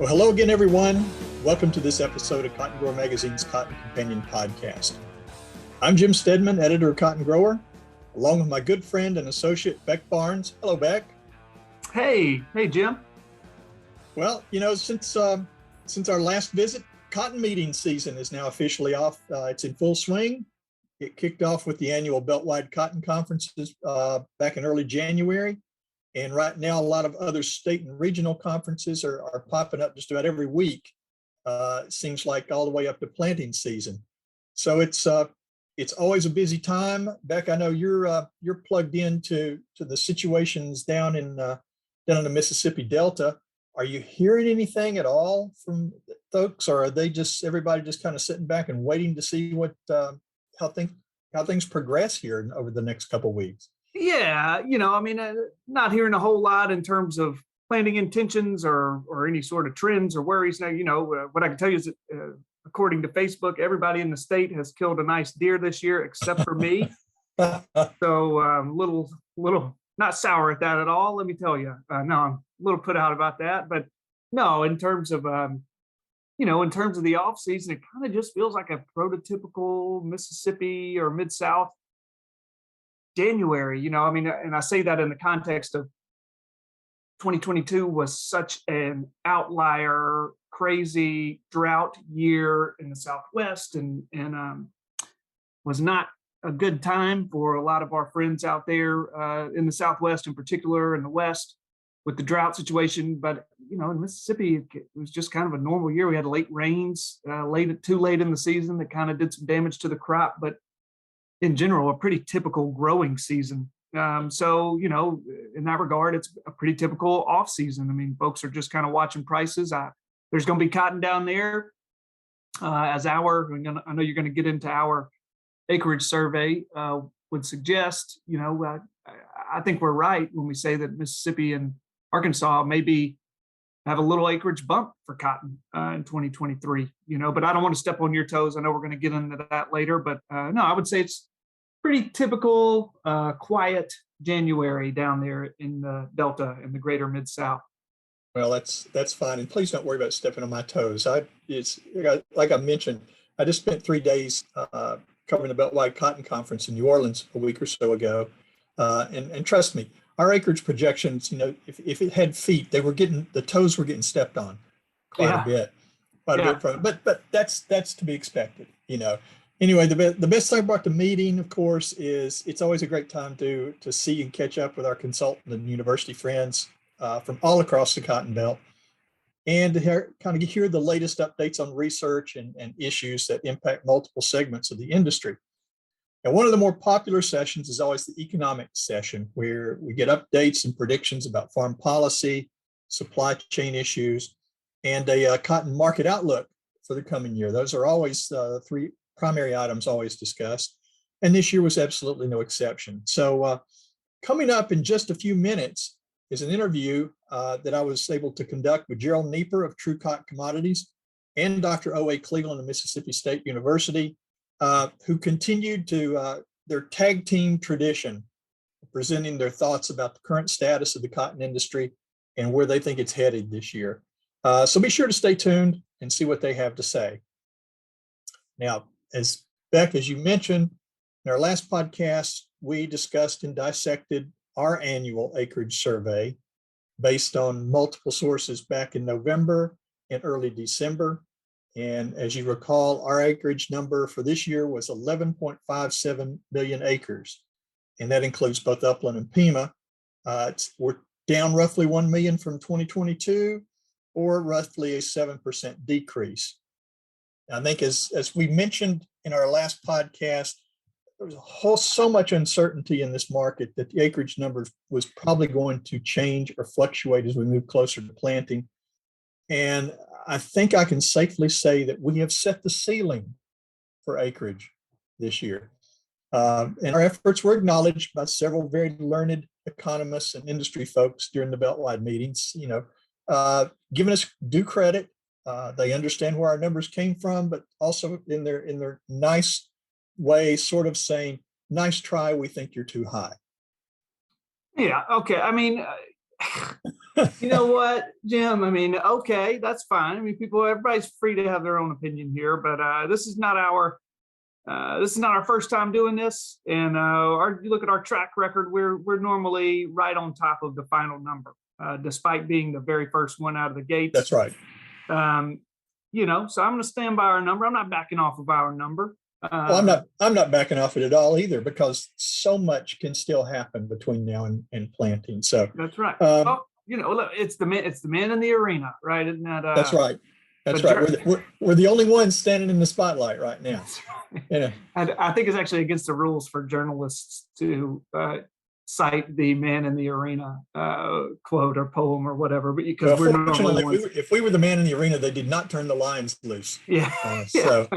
Well, hello again, everyone. Welcome to this episode of Cotton Grower Magazine's Cotton Companion Podcast. I'm Jim Stedman, editor of Cotton Grower, along with my good friend and associate, Beck Barnes. Hello, Beck. Hey, Jim. Well, since our last visit, cotton meeting season is now officially off. It's in full swing. It kicked off with the annual Beltwide Cotton Conferences back in early January. And right now, a lot of other state and regional conferences are popping up just about every week. It seems like all the way up to planting season. So it's always a busy time. Beck, I know you're plugged into the situations down in the Mississippi Delta. Are you hearing anything at all from folks, or are everybody just kind of sitting back and waiting to see how things progress here over the next couple of weeks? Yeah, not hearing a whole lot in terms of planting intentions or any sort of trends or worries. Now, what I can tell you is that according to Facebook, everybody in the state has killed a nice deer this year, except for me. So little not sour at that at all. Let me tell you. No, I'm a little put out about that. But no, in terms of the off season, it kind of just feels like a prototypical Mississippi or Mid-South January, and I say that in the context of 2022 was such an outlier, crazy drought year in the Southwest, and was not a good time for a lot of our friends out there in the Southwest, in particular, in the West, with the drought situation. But in Mississippi, it was just kind of a normal year. We had late rains, too late in the season that kind of did some damage to the crop, but in general, a pretty typical growing season. So, in that regard, it's a pretty typical off season. I mean, folks are just kind of watching prices. There's going to be cotton down there I know you're going to get into our acreage survey would suggest, I think we're right when we say that Mississippi and Arkansas maybe have a little acreage bump for cotton in 2023, but I don't want to step on your toes. I know we're going to get into that later, but no, I would say it's pretty typical, quiet January down there in the Delta and the greater Mid-South. Well, that's fine. And please don't worry about stepping on my toes. It's like I mentioned, I just spent 3 days covering the Beltwide Cotton Conference in New Orleans a week or so ago. And trust me, our acreage projections, if it had feet, the toes were getting stepped on quite a bit from it. But that's to be expected, Anyway, the best thing about the meeting, of course, is it's always a great time to see and catch up with our consultant and university friends from all across the Cotton Belt, and to hear the latest updates on research and issues that impact multiple segments of the industry. And one of the more popular sessions is always the economics session, where we get updates and predictions about farm policy, supply chain issues, and a cotton market outlook for the coming year. Those are always three primary items always discussed, and this year was absolutely no exception. So coming up in just a few minutes is an interview that I was able to conduct with Jarrel Neeper of True Cotton Commodities and Dr. O.A. Cleveland of Mississippi State University, who continued to their tag team tradition, presenting their thoughts about the current status of the cotton industry and where they think it's headed this year. So be sure to stay tuned and see what they have to say. Now, as you mentioned, in our last podcast, we discussed and dissected our annual acreage survey based on multiple sources back in November and early December. And as you recall, our acreage number for this year was 11.57 million acres. And that includes both upland and Pima. We're down roughly 1 million from 2022, or roughly a 7% decrease. I think as we mentioned in our last podcast, there was so much uncertainty in this market that the acreage numbers was probably going to change or fluctuate as we move closer to planting. And I think I can safely say that we have set the ceiling for acreage this year. And our efforts were acknowledged by several very learned economists and industry folks during the Beltwide meetings, giving us due credit. They understand where our numbers came from, but also in their nice way, sort of saying, nice try, we think you're too high. Yeah, okay. I mean, You know what, Jim? I mean, okay, that's fine. I mean, everybody's free to have their own opinion here, but this is not our first time doing this. And you look at our track record, we're normally right on top of the final number, despite being the very first one out of the gates. That's right. So I'm going to stand by our number. I'm not backing off of our number. Well, I'm not backing off it at all either, because so much can still happen between now and planting. So that's right. Look, it's the man in the arena, right? Isn't that? That's right. That's right. We're the only ones standing in the spotlight right now. Right. And I think it's actually against the rules for journalists to cite the man in the arena quote or poem or whatever, but because we're normally ones. If we were the man in the arena, they did not turn the lions loose. Yeah. So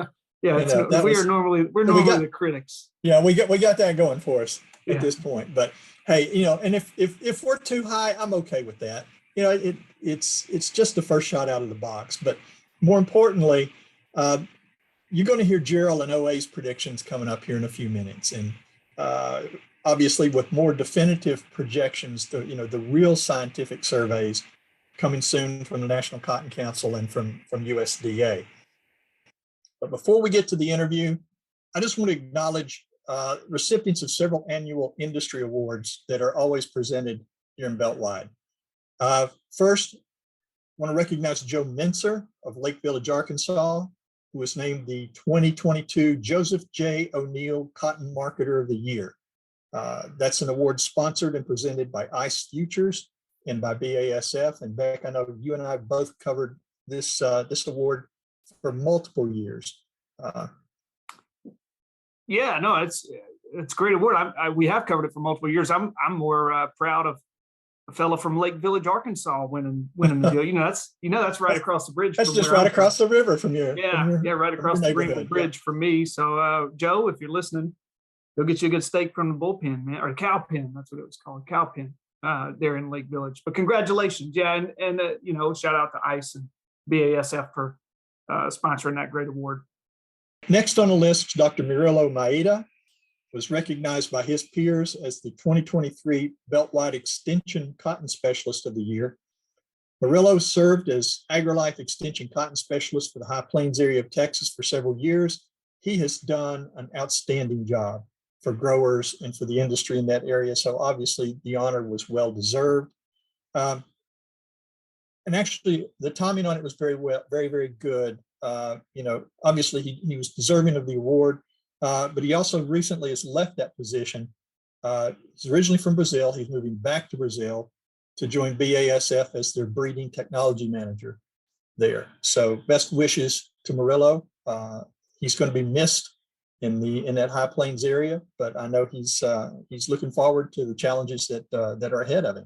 we're normally the critics. Yeah, we got that going for us at this point. But hey, and if we're too high, I'm okay with that. It's just the first shot out of the box. But more importantly, you're going to hear Jarrel and OA's predictions coming up here in a few minutes, and obviously with more definitive projections, the real scientific surveys coming soon from the National Cotton Council and from USDA. But before we get to the interview, I just want to acknowledge recipients of several annual industry awards that are always presented here in Beltwide. First, I want to recognize Joe Mincer of Lake Village, Arkansas, who was named the 2022 Joseph J. O'Neill Cotton Marketer of the Year. That's an award sponsored and presented by ICE Futures and by BASF. And Beck, I know you and I have both covered this award for multiple years. It's a great award. We have covered it for multiple years. I'm more proud of a fellow from Lake Village, Arkansas, winning the deal. That's right across the bridge. That's just right across the river from you. Right across the bridge from me. So, Joe, if you're listening, go get you a good steak from the bullpen, man, or the cow pen. That's what it was called, cow pen, there in Lake Village. But congratulations, and shout out to ICE and BASF for sponsoring that great award. Next on the list, Dr. Murillo Maeda was recognized by his peers as the 2023 Beltwide Extension Cotton Specialist of the Year. Murillo served as AgriLife Extension Cotton Specialist for the High Plains area of Texas for several years. He has done an outstanding job for growers and for the industry in that area, so obviously the honor was well deserved. And actually, the timing on it was very, very good. Obviously he was deserving of the award, but he also recently has left that position. He's originally from Brazil. He's moving back to Brazil to join BASF as their breeding technology manager there. So best wishes to Murillo. He's going to be missed in that High Plains area, but I know he's looking forward to the challenges that are ahead of him.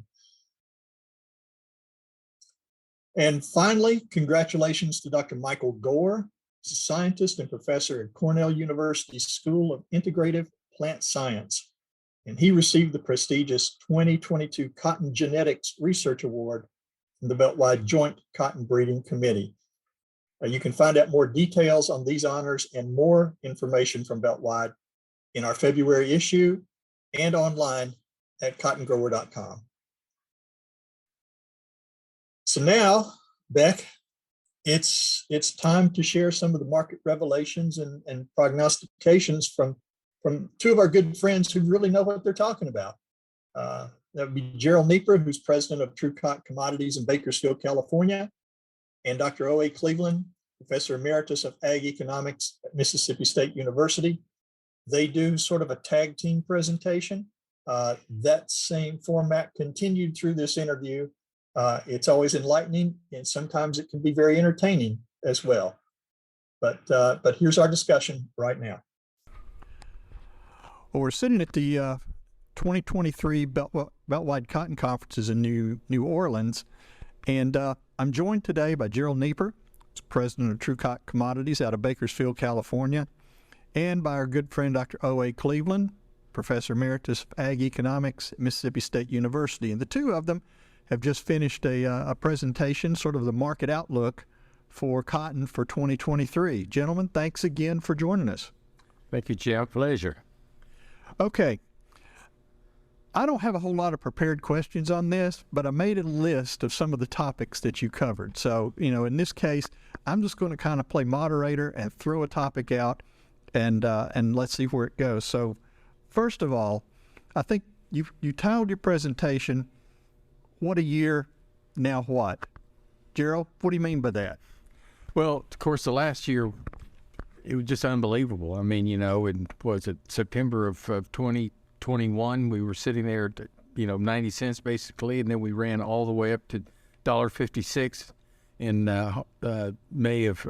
And finally, congratulations to Dr. Michael Gore. He's a scientist and professor at Cornell University School of Integrative Plant Science. And he received the prestigious 2022 Cotton Genetics Research Award from the Beltwide Joint Cotton Breeding Committee. You can find out more details on these honors and more information from Beltwide in our February issue and online at cottongrower.com. So now, Beck, it's time to share some of the market revelations and prognostications from two of our good friends who really know what they're talking about. That would be Jarrel Neeper, who's president of True Cotton Commodities in Bakersfield, California, and Dr. O.A. Cleveland, professor emeritus of Ag Economics at Mississippi State University. They do sort of a tag team presentation. That same format continued through this interview. It's always enlightening, and sometimes it can be very entertaining as well. But here's our discussion right now. Well, we're sitting at the 2023 Beltwide Cotton Conferences in New Orleans, and I'm joined today by Jarrel Neeper, president of True Cotton Commodities out of Bakersfield, California, and by our good friend Dr. O.A. Cleveland, professor emeritus of Ag Economics at Mississippi State University. And the two of them have just finished a presentation, sort of the market outlook for cotton for 2023. Gentlemen, thanks again for joining us. Thank you, Jim. Pleasure. Okay. I don't have a whole lot of prepared questions on this, but I made a list of some of the topics that you covered. So, in this case, I'm just going to kind of play moderator and throw a topic out, and let's see where it goes. So, first of all, I think you titled your presentation, "What a Year, Now What?" Jarrel, what do you mean by that? Well, of course, the last year, it was just unbelievable. I mean, in September of 2021, we were sitting there at 90 cents basically, and then we ran all the way up to $1.56 in May of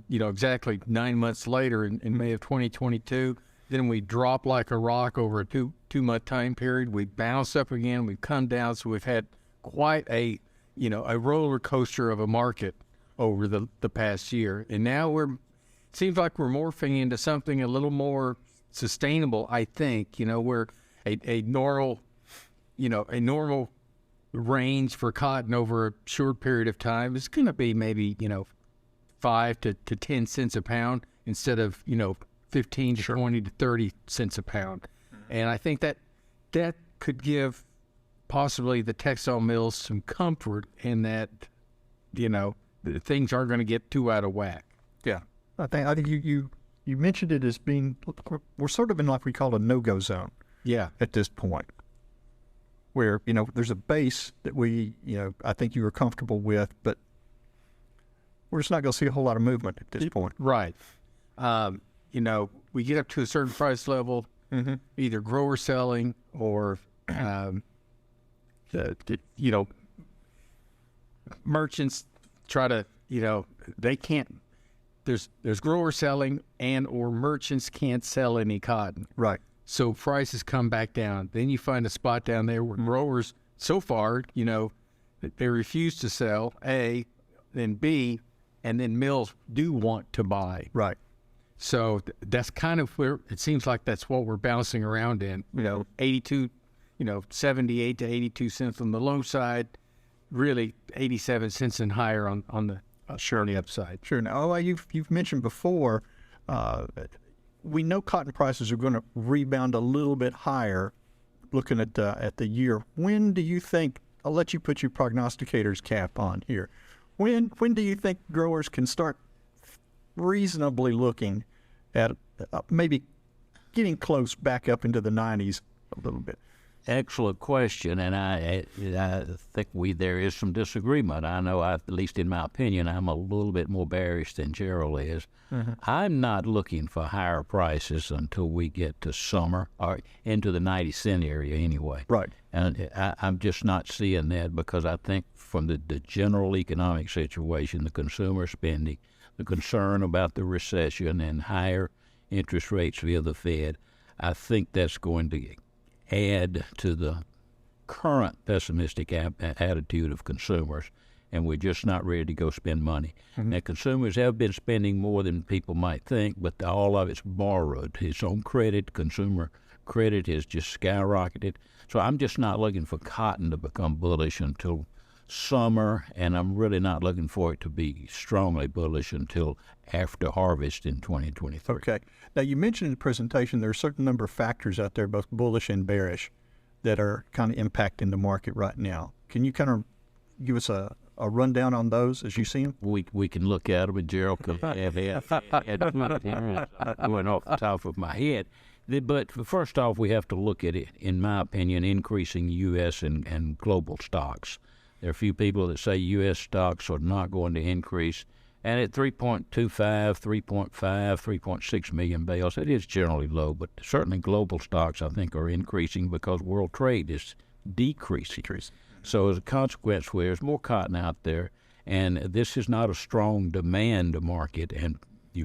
exactly 9 months later in May of 2022. Then we dropped like a rock over a two-month time period. We bounced up again. We've come down, so we've had quite a roller coaster of a market over the past year, and now seems like we're morphing into something a little more sustainable. I think where a normal range for cotton over a short period of time is going to be maybe 5 to 10 cents a pound instead of 15 to 20 to 30 cents a pound, and I think that could give possibly the textile mills some comfort in that things aren't going to get too out of whack. Yeah, I think you mentioned it as being, we're sort of in like we call a no-go zone. Yeah, at this point, where there's a base that I think you were comfortable with, but we're just not going to see a whole lot of movement at this point. Right. We get up to a certain price level, either grower selling or merchants try to, they can't. There's growers selling and or merchants can't sell any cotton. Right. So prices come back down. Then you find a spot down there where growers, so far, they refuse to sell, A, then B, and then mills do want to buy. Right. So that's kind of where it seems like that's what we're bouncing around in. 82, 78 to 82 cents on the low side, really 87 cents and higher on the upside. Sure. Now, you've mentioned before, we know cotton prices are going to rebound a little bit higher. Looking at the year, when do you think? I'll let you put your prognosticator's cap on here. When do you think growers can start reasonably looking at maybe getting close back up into the 90s a little bit? Excellent question, and I think there is some disagreement. I know, at least in my opinion, I'm a little bit more bearish than Jarrel is. I'm not looking for higher prices until we get to summer or into the 90-cent area anyway. Right. And I'm just not seeing that because I think from the general economic situation, the consumer spending, the concern about the recession and higher interest rates via the Fed, I think that's going to add to the current pessimistic attitude of consumers, and we're just not ready to go spend money. Now, consumers have been spending more than people might think, but all of it's borrowed. It's on credit. Consumer credit has just skyrocketed. So I'm just not looking for cotton to become bullish until summer, and I'm really not looking for it to be strongly bullish until after harvest in 2023. Okay. Now, you mentioned in the presentation there are a certain number of factors out there, both bullish and bearish, that are kind of impacting the market right now. Can you kind of give us a rundown on those as you see them? We can look at them, and Jarrel could have going off the top of my head. But first off, we have to look at it, in my opinion, increasing U.S. and global stocks. There are a few people that say U.S. stocks are not going to increase. And at 3.25, 3.5, 3.6 million bales, it is generally low. But certainly global stocks, I think, are increasing because world trade is decreasing. So as a consequence, there's more cotton out there. And this is not a strong demand market. And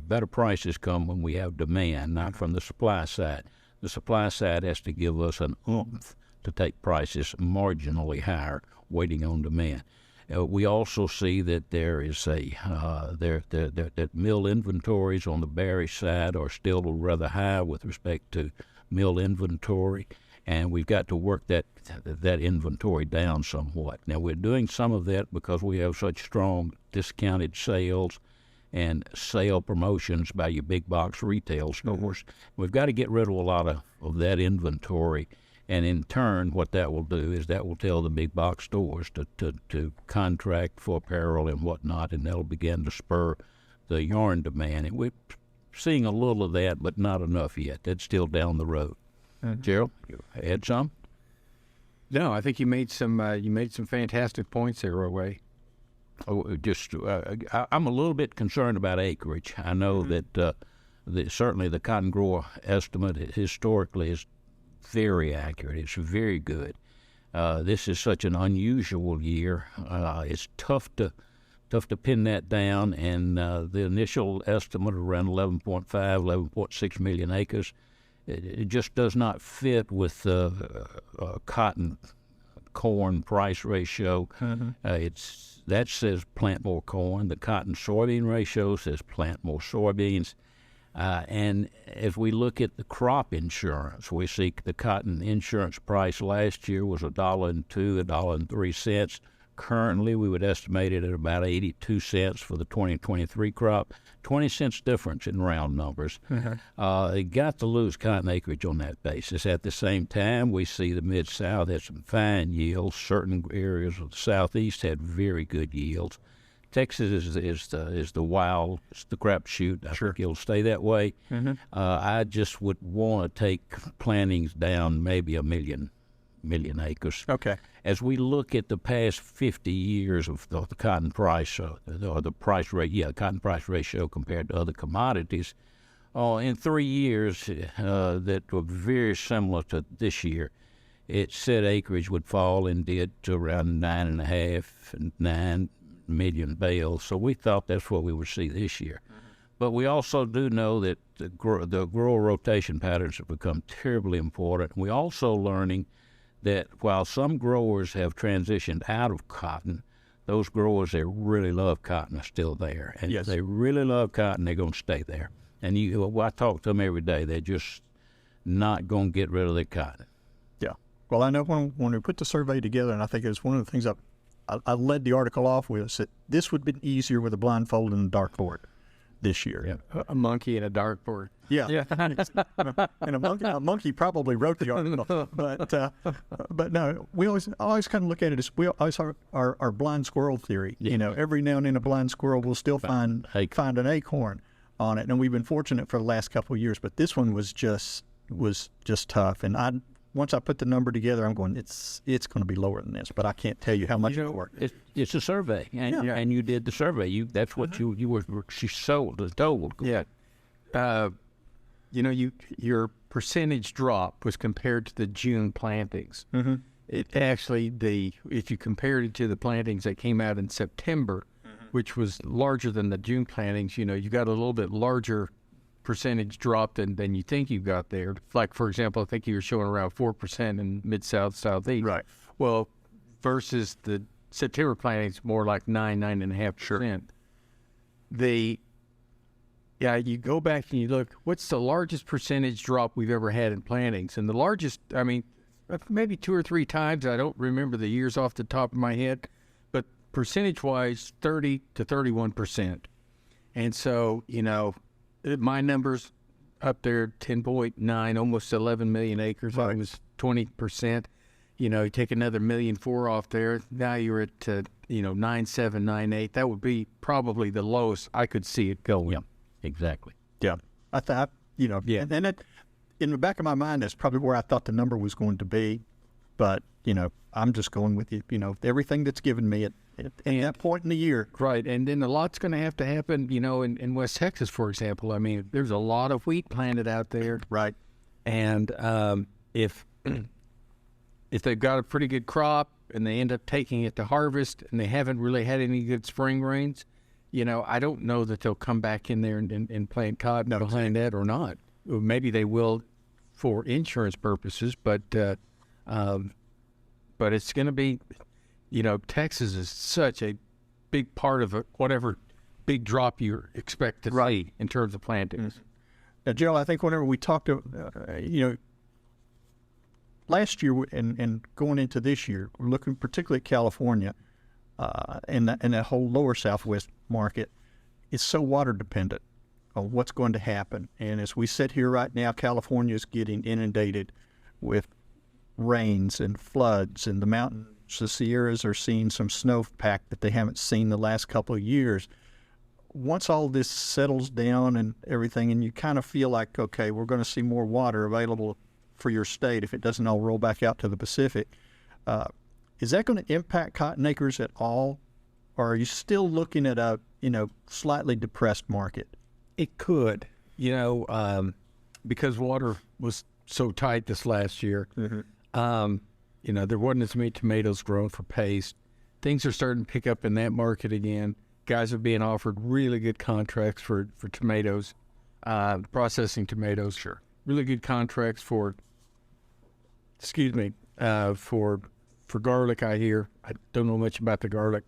better prices come when we have demand, not from the supply side. The supply side has to give us an oomph to take prices marginally higher, waiting on demand. We also see that there is that mill inventories on the bearish side are still rather high with respect to mill inventory, and we've got to work that inventory down somewhat. Now, we're doing some of that because we have such strong discounted sales and sale promotions by your big box retail stores. We've got to get rid of a lot of that inventory And in turn, what that will do is that will tell the big box stores to contract for apparel and whatnot, and that'll begin to spur the yarn demand. And we're seeing a little of that, but not enough yet. That's still down the road. Jarrel, you add some? No, I think you made some fantastic points there, Roy. I'm a little bit concerned about acreage. I know that certainly the cotton grower estimate historically is very accurate. It's very good. This is such an unusual year. It's tough to pin that down, and the initial estimate around 11.6 million acres, it just does not fit with the cotton corn price ratio. That says plant more corn. The cotton soybean ratio says plant more soybeans. And as we look at the crop insurance, we see the cotton insurance price last year was $1.02, $1.03. Currently, we would estimate it at about 82 cents for the 2023 crop. 20 cents difference in round numbers. It got to lose cotton acreage on that basis. At the same time, we see the Mid-South had some fine yields. Certain areas of the Southeast had very good yields. Texas is the wild, it's the crapshoot. I think it'll stay that way. I just would want to take plantings down maybe a million acres. Okay. As we look at the past 50 years of the cotton price, or the price rate, cotton price ratio compared to other commodities, in 3 years that were very similar to this year, it said acreage would fall and did to around 9 million bales. So we thought that's what we would see this year. But we also do know that the grower rotation patterns have become terribly important. We're also learning that while some growers have transitioned out of cotton, those growers that really love cotton are still there. And if they really love cotton, they're going to stay there. And I talk to them every day. They're just not going to get rid of their cotton. Yeah. Well, I know when we put the survey together, and I think it was one of the things I led the article off with, that this would have been easier with a blindfold and a dartboard this year. Yeah. A monkey and a dartboard. Yeah. And a monkey probably wrote the article. But no, we always kind of look at it as we always our blind squirrel theory. Yeah. You know, every now and then a blind squirrel will still find an acorn on it, and we've been fortunate for the last couple of years. But this one was just tough, and once I put the number together, I'm going, it's going to be lower than this, but I can't tell you how much more. It's a survey, and you did the survey. That's what you were told. Yeah. Your percentage drop was compared to the June plantings. It actually, if you compared it to the plantings that came out in September, which was larger than the June plantings, you got a little bit larger percentage drop than you think you got there. Like, for example, I think you were showing around 4% in Mid-South, Southeast. Right. Well, versus the September plantings, more like 9.5%. You go back and you look, what's the largest percentage drop we've ever had in plantings? And the largest, I mean, maybe 2 or 3 times, I don't remember the years off the top of my head, but percentage-wise, 30 to 31%. And so, my numbers up there, 10.9, almost 11 million acres. Right. It was 20%. You take another 1.4 million off there. Now you're at 9.7, 9.8. That would be probably the lowest I could see it going. Yeah, exactly. Yeah, I thought and then in the back of my mind, that's probably where I thought the number was going to be. But I'm just going with everything that's given me at that point in the year. Right, and then a lot's going to have to happen, in West Texas, for example. I mean, there's a lot of wheat planted out there. Right. And if they've got a pretty good crop and they end up taking it to harvest and they haven't really had any good spring rains, I don't know that they'll come back in there and plant cotton behind that or not. Maybe they will for insurance purposes, but it's going to be... Texas is such a big part of whatever big drop you expect to see in terms of plantings. Now, Jarrel, I think whenever we talked to, last year and going into this year, we're looking particularly at California and that whole lower Southwest market is so water dependent on what's going to happen. And as we sit here right now, California is getting inundated with rains and floods, and the mountains, the Sierras are seeing some snowpack that they haven't seen the last couple of years. Once all this settles down and everything, and you kind of feel like, okay, we're going to see more water available for your state if it doesn't all roll back out to the Pacific, is that going to impact cotton acres at all? Or are you still looking at a, slightly depressed market? It could, because water was so tight this last year. Mm-hmm. There wasn't as many tomatoes grown for paste. Things are starting to pick up in that market again. Guys are being offered really good contracts for tomatoes, processing tomatoes. Sure. Really good contracts for garlic, I hear. I don't know much about the garlic.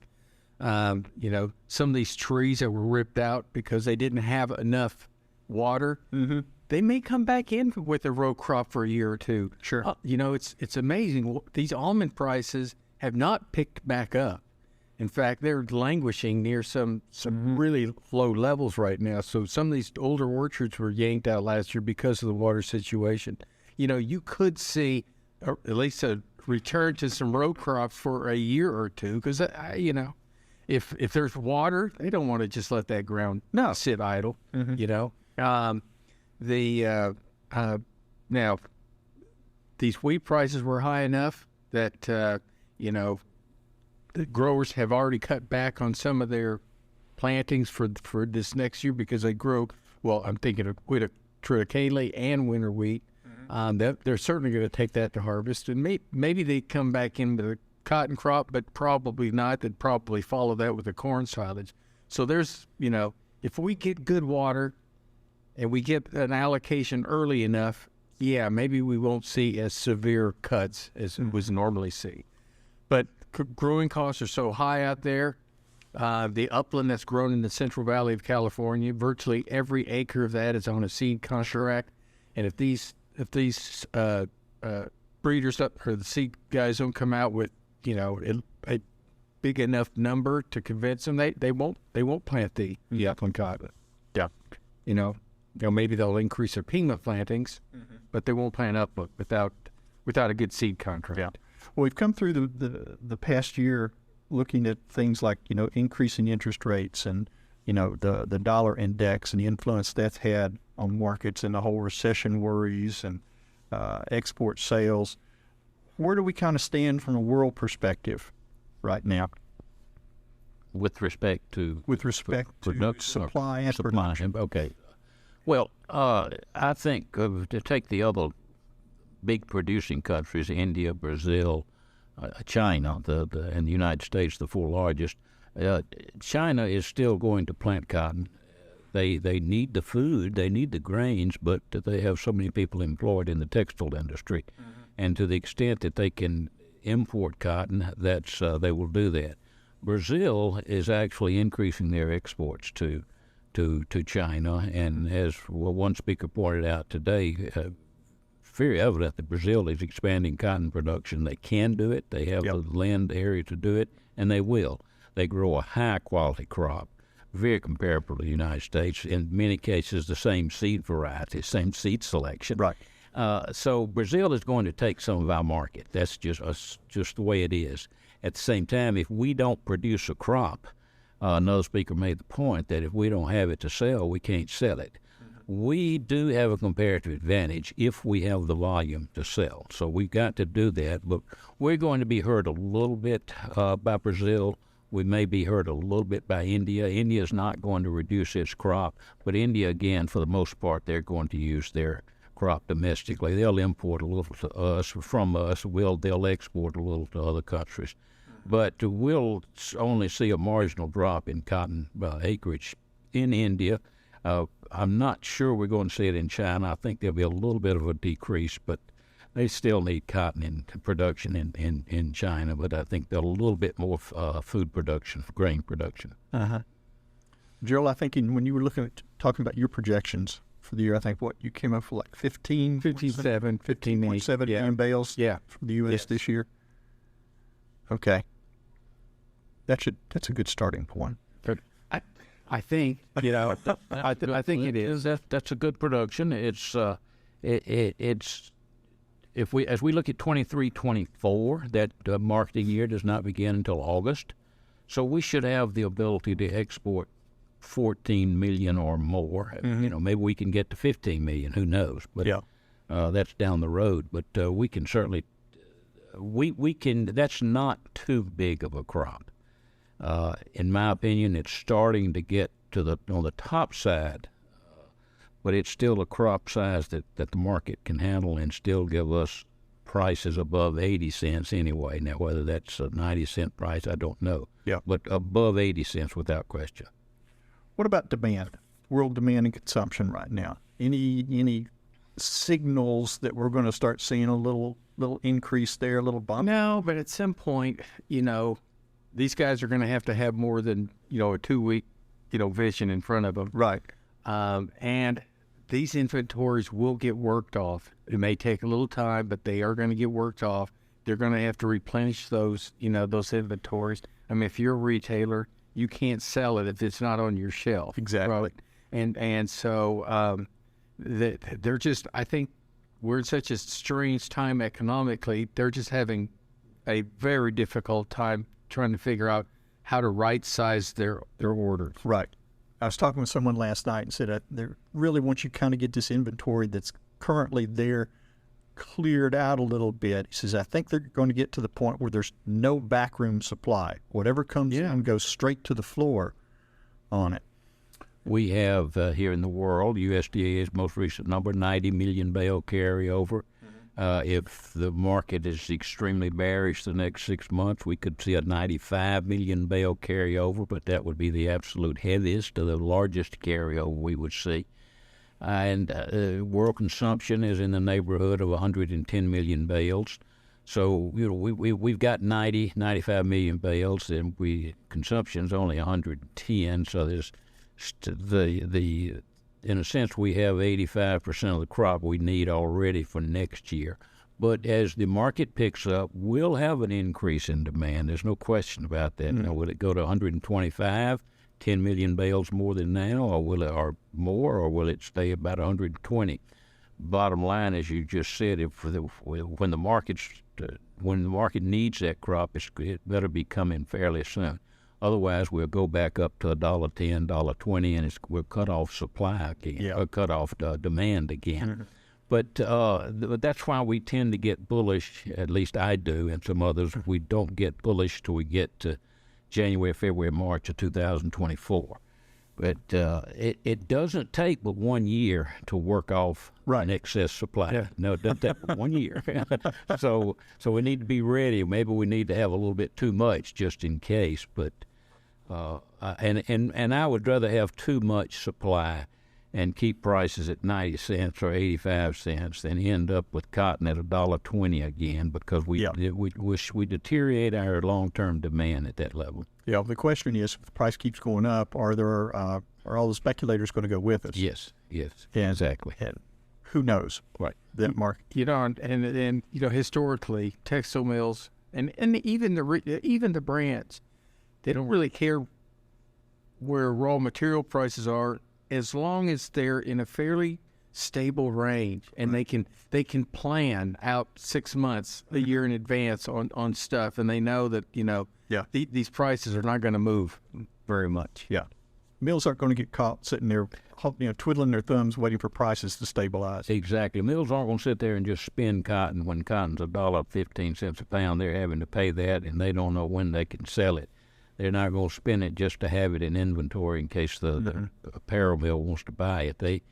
Some of these trees that were ripped out because they didn't have enough water, they may come back in with a row crop for a year or two. Sure. It's amazing. These almond prices have not picked back up. In fact, they're languishing near some really low levels right now. So some of these older orchards were yanked out last year because of the water situation. You could see at least a return to some row crops for a year or two because, if there's water, they don't want to just let that ground sit idle. Now these wheat prices were high enough that the growers have already cut back on some of their plantings for this next year because they grow. Well, I'm thinking of triticale and winter wheat. They're certainly going to take that to harvest, and maybe they come back into the cotton crop, but probably not. They'd probably follow that with the corn silage. So there's, if we get good water and we get an allocation early enough, maybe we won't see as severe cuts as we normally see. But growing costs are so high out there. The upland that's grown in the Central Valley of California, virtually every acre of that is on a seed contract. And if these breeders or the seed guys don't come out with a big enough number to convince them, they won't plant the upland cotton. Yeah. Maybe they'll increase their pigment plantings, but they won't plant upland without a good seed contract. Yeah. Well, we've come through the past year looking at things like, increasing interest rates and, the dollar index and the influence that's had on markets and the whole recession worries and export sales. Where do we kind of stand from a world perspective right now? With respect to production, supply and production. Okay. Well, I think to take the other big producing countries, India, Brazil, China, and the United States, the four largest. China is still going to plant cotton. They need the food, they need the grains, but they have so many people employed in the textile industry, and to the extent that they can import cotton, they will do that. Brazil is actually increasing their exports to China, and as one speaker pointed out today, very evident that Brazil is expanding cotton production. They can do it. They have the land area to do it, and they will. They grow a high-quality crop, very comparable to the United States. In many cases, the same seed variety, same seed selection. Right. So Brazil is going to take some of our market. That's just the way it is. At the same time, if we don't produce a crop, another speaker made the point that if we don't have it to sell, we can't sell it. We do have a comparative advantage if we have the volume to sell. So we've got to do that. But we're going to be hurt a little bit by Brazil. We may be hurt a little bit by India. India is not going to reduce its crop. But India, again, for the most part, they're going to use their crop domestically. They'll import a little to us, from us. They'll export a little to other countries. But we'll only see a marginal drop in cotton acreage in India. I'm not sure we're going to see it in China. I think there'll be a little bit of a decrease, but they still need cotton in production in China. But I think there'll a little bit more food production, grain production. Jarrel, I think when you were talking about your projections for the year, I think you came up with like 15.7 million bales from the U.S. this year. Okay. That's a good starting point. I think, I think it is. That's a good production. It's as we look at 23-24, that marketing year does not begin until August. So we should have the ability to export 14 million or more. Maybe we can get to 15 million. Who knows? But that's down the road. But we can certainly, we can. That's not too big of a crop. In my opinion, it's starting to get to on the top side, but it's still a crop size that the market can handle and still give us prices above 80 cents anyway. Now, whether that's a 90-cent price, I don't know. Yeah. But above 80 cents without question. What about demand, world demand and consumption right now? Any signals that we're going to start seeing a little increase there, a little bump? No, but at some point, these guys are going to have more than, a 2-week, vision in front of them. Right. And these inventories will get worked off. It may take a little time, but they are going to get worked off. They're going to have to replenish those inventories. I mean, if you're a retailer, you can't sell it if it's not on your shelf. Exactly. Right? And so they're just, I think we're in such a strange time economically, they're just having a very difficult time trying to figure out how to right-size their orders. Right. I was talking with someone last night and said they really want you to kind of get this inventory that's currently there cleared out a little bit. He says, I think they're going to get to the point where there's no backroom supply. Whatever comes in goes straight to the floor on it. We have here in the world, USDA's most recent number, 90 million bale carryover. If the market is extremely bearish the next 6 months, we could see a 95 million bale carryover, but that would be the absolute heaviest or the largest carryover we would see. And world consumption is in the neighborhood of 110 million bales. So we've got 95 million bales, and consumption's only 110. So there's in a sense, we have 85% of the crop we need already for next year. But as the market picks up, we'll have an increase in demand. There's no question about that. Now, will it go to 125, 10 million bales more than now, or will it stay about 120? Bottom line, as you just said, when the market needs that crop, it better be coming fairly soon. Otherwise, we'll go back up to $1.10, $1.20, and we'll cut off supply again, or cut off demand again. But that's why we tend to get bullish, at least I do, and some others. We don't get bullish till we get to January, February, March of 2024. But it doesn't take but 1 year to work off an excess supply. Yeah. No, it doesn't take but 1 year. So we need to be ready. Maybe we need to have a little bit too much just in case. But and I would rather have too much supply and keep prices at 90 cents or 85 cents than end up with cotton at $1.20 again, because we deteriorate our long-term demand at that level. Yeah, the question is, if the price keeps going up, are all the speculators going to go with us? Yes, And, exactly. And who knows? Right. That market. And historically, textile mills and even the brands, they don't really care where raw material prices are, as long as they're in a fairly stable range and they can plan out 6 months, a year in advance on stuff, and they know that these prices are not going to move very much. Yeah, mills aren't going to get caught sitting there, twiddling their thumbs, waiting for prices to stabilize. Exactly. Mills aren't going to sit there and just spin cotton when cotton's $1.15 a pound. They're having to pay that, and they don't know when they can sell it. They're not going to spin it just to have it in inventory in case the apparel mill wants to buy it.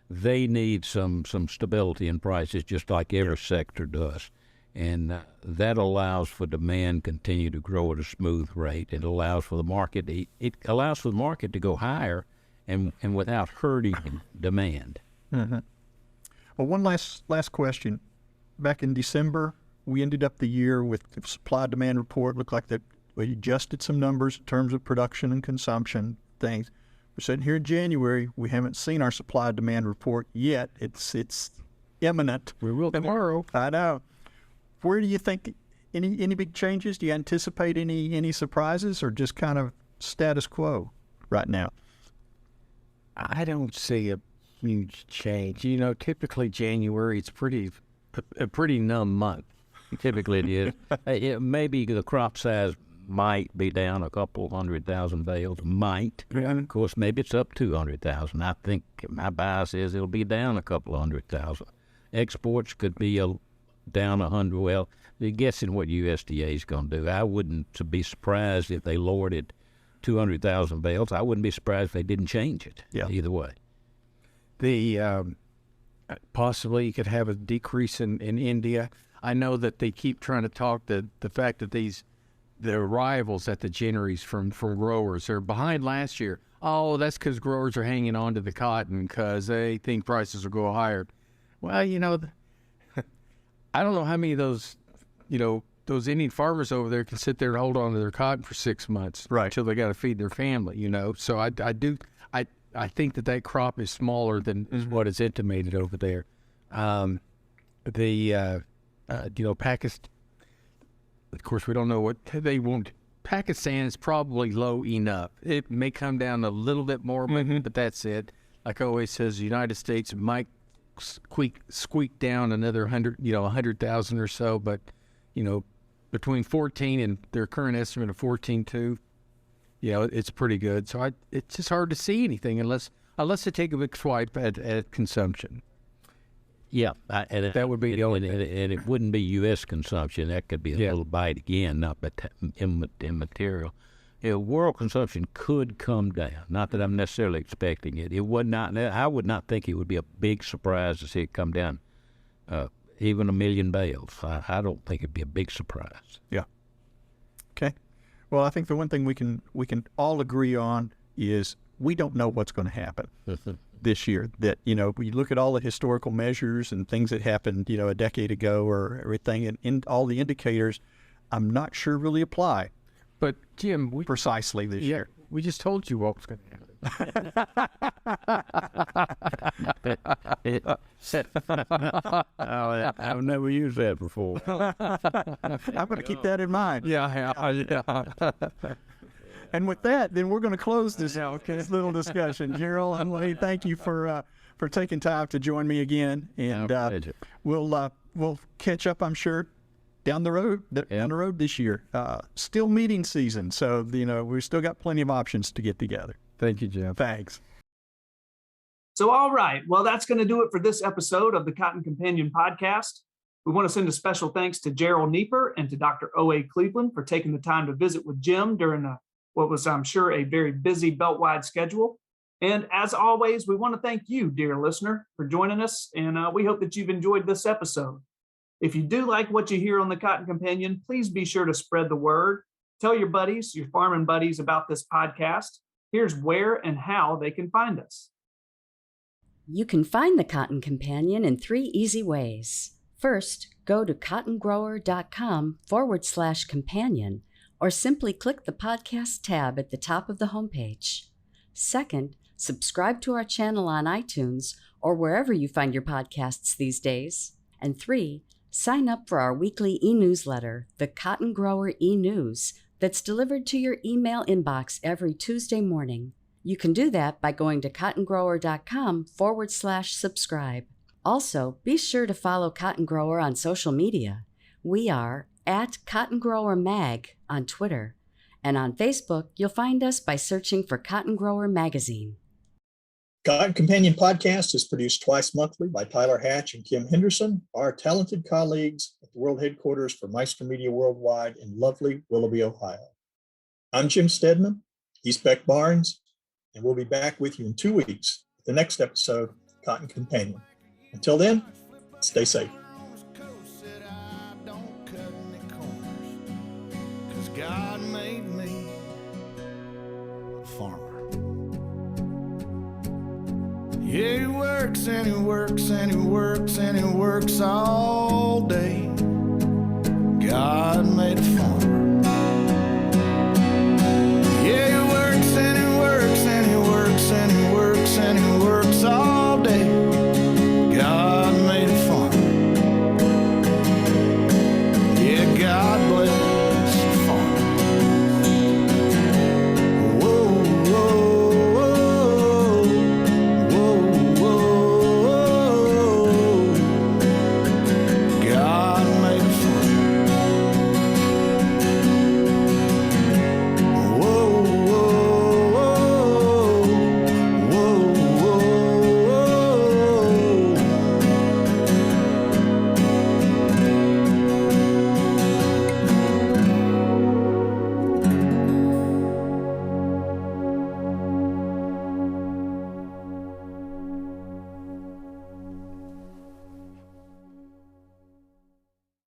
They need some stability in prices, just like every sector does. And that allows for demand continue to grow at a smooth rate. It allows for the market to go higher and without hurting demand. Mm-hmm. Well, one last question. Back in December, we ended up the year with the supply-demand report. Looked like that we adjusted some numbers in terms of production and consumption things. We're sitting here in January. We haven't seen our supply-demand report yet. It's imminent. We will tomorrow. I know. Where do you think any big changes? Do you anticipate any surprises, or just kind of status quo right now? I don't see a huge change. Typically January, it's pretty a pretty numb month. Typically it is. Maybe the crop size might be down a couple 100,000 bales. Might. Of course, maybe it's up 200,000. I think my bias is it'll be down a couple 100,000. Exports could be down 100. Well, they're guessing what USDA is going to do. I wouldn't be surprised if they lowered it 200,000 bales. I wouldn't be surprised if they didn't change it. Yeah. Either way. The possibly you could have a decrease in India. I know that they keep trying to talk the fact that the arrivals at the ginneries from growers are behind last year. Oh, that's because growers are hanging on to the cotton because they think prices will go higher. Well, I don't know how many of those, those Indian farmers over there can sit there and hold on to their cotton for 6 months, Right. until they got to feed their family. So I think that crop is smaller than what is intimated over there. Pakistan. Of course, we don't know what they want. Pakistan is probably low enough. It may come down a little bit more, but that's it. Like I always says, the United States might squeak down another 100,000 or so, but between 14 and their current estimate of 14.2, it's pretty good. So it's just hard to see anything unless they take a big swipe at consumption. Yeah, That would be the only thing. and it wouldn't be U.S. consumption. That could be a little bite again, not but immaterial. World consumption could come down. Not that I'm necessarily expecting it. It would not. I would not think it would be a big surprise to see it come down, even 1 million bales. I don't think it'd be a big surprise. Yeah. Okay. Well, I think the one thing we can all agree on is we don't know what's going to happen this year. That we look at all the historical measures and things that happened a decade ago or everything, and in all the indicators, I'm not sure really apply But Jim, precisely this year. we just told you what was going to happen. I've never used that before. I'm going to keep that in mind. Yeah. And with that, then we're going to close this little discussion. Jarrel and Wade, thank you for taking time to join me again, and pleasure. we'll catch up, I'm sure, down the road this year. Still meeting season, so we've still got plenty of options to get together. Thank you, Jim. Thanks. So, all right. Well, that's going to do it for this episode of the Cotton Companion podcast. We want to send a special thanks to Jarrel Neeper and to Dr. O.A. Cleveland for taking the time to visit with Jim during what was, I'm sure, a very busy Beltwide schedule. And as always, we want to thank you, dear listener, for joining us. And we hope that you've enjoyed this episode. If you do like what you hear on the Cotton Companion, please be sure to spread the word. Tell your buddies, your farming buddies, about this podcast. Here's where and how they can find us. You can find the Cotton Companion in 3 easy ways. First, go to cottongrower.com/companion, or simply click the podcast tab at the top of the homepage. Second, subscribe to our channel on iTunes or wherever you find your podcasts these days. And 3, sign up for our weekly e-newsletter, the Cotton Grower e-News, that's delivered to your email inbox every Tuesday morning. You can do that by going to cottongrower.com/subscribe. Also, be sure to follow Cotton Grower on social media. We are at Cotton Grower Mag on Twitter, and on Facebook, you'll find us by searching for Cotton Grower Magazine. Cotton Companion Podcast is produced twice monthly by Tyler Hatch and Kim Henderson, our talented colleagues at the world headquarters for Meister Media Worldwide in lovely Willoughby, Ohio. I'm Jim Stedman, he's Beck Barnes, and we'll be back with you in 2 weeks with the next episode of Cotton Companion. Until then, stay safe. God made me a farmer. Yeah, he works and he works and he works and he works all day. God made a farmer.